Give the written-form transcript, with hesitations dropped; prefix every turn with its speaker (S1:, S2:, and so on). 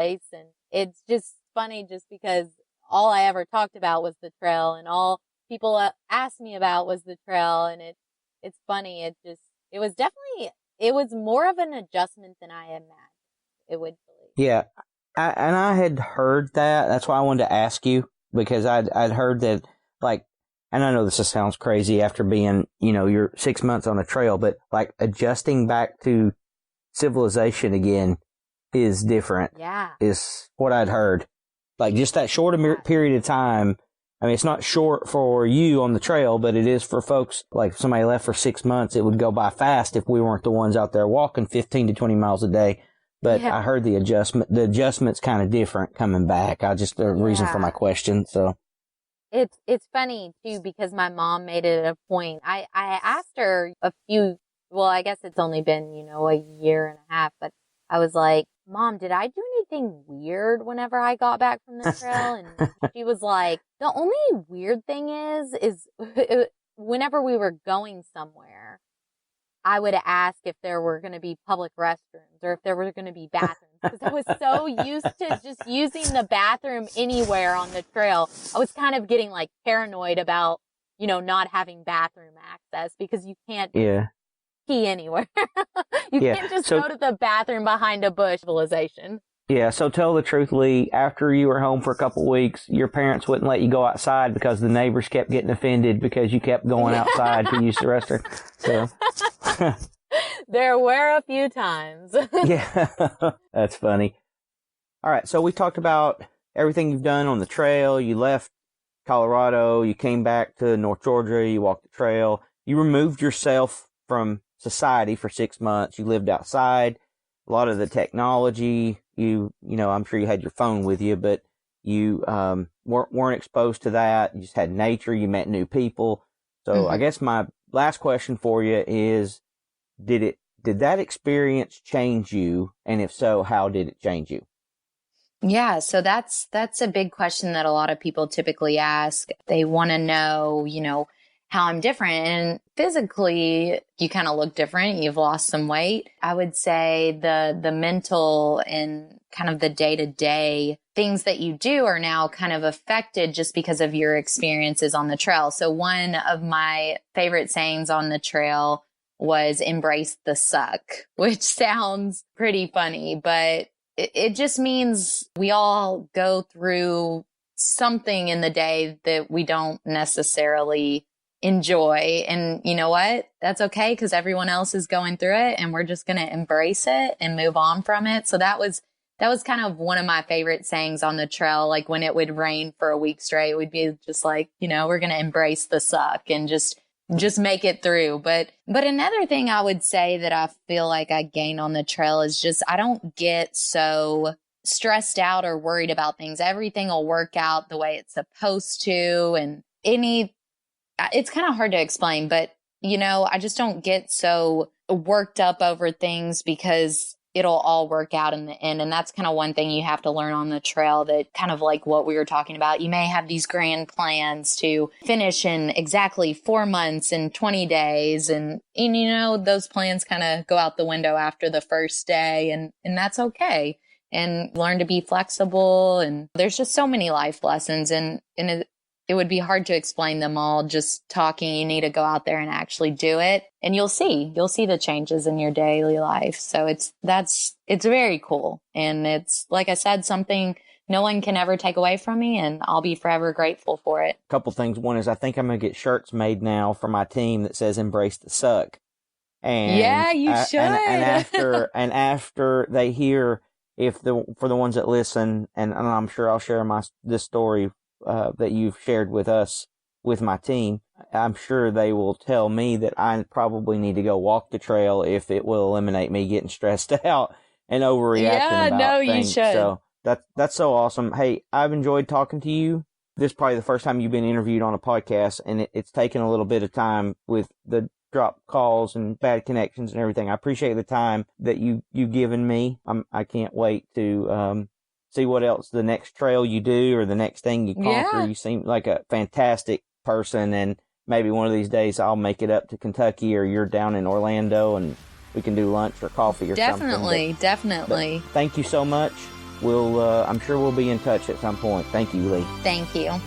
S1: place. And it's just funny just because all I ever talked about was the trail, and all people asked me about was the trail. And it's funny. It was more of an adjustment than I imagined it would be.
S2: Yeah. I had heard that. That's why I wanted to ask you, because I'd heard that, like, and I know this sounds crazy after being, you're 6 months on a trail, but like adjusting back to civilization again is different.
S1: Yeah.
S2: Is what I'd heard. Like just that short period of time. I mean, it's not short for you on the trail, but it is for folks. Like if somebody left for 6 months, it would go by fast if we weren't the ones out there walking 15 to 20 miles a day. But I heard the adjustment's kind of different coming back. The reason for my question. So
S1: it's funny too, because my mom made it a point. I asked her I guess it's only been, a year and a half, but I was like, Mom, did I do anything weird whenever I got back from the trail? And she was like, the only weird thing is whenever we were going somewhere, I would ask if there were going to be public restrooms or if there were going to be bathrooms, because I was so used to just using the bathroom anywhere on the trail. I was kind of getting like paranoid about, not having bathroom access, because you can't pee anywhere. You can't just go to the bathroom behind a bush. Civilization.
S2: Yeah, so tell the truth, Lee, after you were home for a couple of weeks, your parents wouldn't let you go outside because the neighbors kept getting offended because you kept going outside to use the restroom. So
S1: there were a few times.
S2: Yeah, that's funny. All right, so we talked about everything you've done on the trail. You left Colorado, you came back to North Georgia, you walked the trail. You removed yourself from society for 6 months. You lived outside. A lot of the technology, I'm sure you had your phone with you, but you weren't exposed to that. You just had nature. You met new people. So I guess my last question for you is, did that experience change you? And if so, how did it change you?
S3: Yeah, so that's a big question that a lot of people typically ask. They want to know, how I'm different. And physically, you kind of look different. You've lost some weight. I would say the mental and kind of the day-to-day things that you do are now kind of affected just because of your experiences on the trail. So one of my favorite sayings on the trail was embrace the suck, which sounds pretty funny, but it just means we all go through something in the day that we don't necessarily enjoy. And you know what? That's okay, because everyone else is going through it, and we're just going to embrace it and move on from it. So that was kind of one of my favorite sayings on the trail. Like when it would rain for a week straight, we'd be just like, we're going to embrace the suck and just make it through. But another thing I would say that I feel like I gain on the trail is just, I don't get so stressed out or worried about things. Everything will work out the way it's supposed to. And it's kind of hard to explain, but I just don't get so worked up over things, because it'll all work out in the end. And that's kind of one thing you have to learn on the trail, that kind of like what we were talking about. You may have these grand plans to finish in exactly 4 months and 20 days. And those plans kind of go out the window after the first day, and that's okay. And learn to be flexible. And there's just so many life lessons, and it would be hard to explain them all just talking. You need to go out there and actually do it, and you'll see the changes in your daily life. So it's very cool. And it's, like I said, something no one can ever take away from me, and I'll be forever grateful for it.
S2: A couple things. One is, I think I'm going to get shirts made now for my team that says embrace the suck. And
S3: yeah, you should.
S2: And after they hear, for the ones that listen, and I'm sure I'll share this story that you've shared with us, with my team, I'm sure they will tell me that I probably need to go walk the trail if it will eliminate me getting stressed out and overreacting about things.
S3: You should.
S2: So that's so awesome. Hey, I've enjoyed talking to you. This is probably the first time you've been interviewed on a podcast, and it's taken a little bit of time with the drop calls and bad connections and everything. I appreciate the time that you've given me. I can't wait to see what else, the next trail you do or the next thing you conquer.
S3: Yeah.
S2: You seem like a fantastic person, and maybe one of these days I'll make it up to Kentucky, or you're down in Orlando and we can do lunch or coffee or something.
S3: Definitely.
S2: But thank you so much. I'm sure we'll be in touch at some point. Thank you, Lee.
S3: Thank you.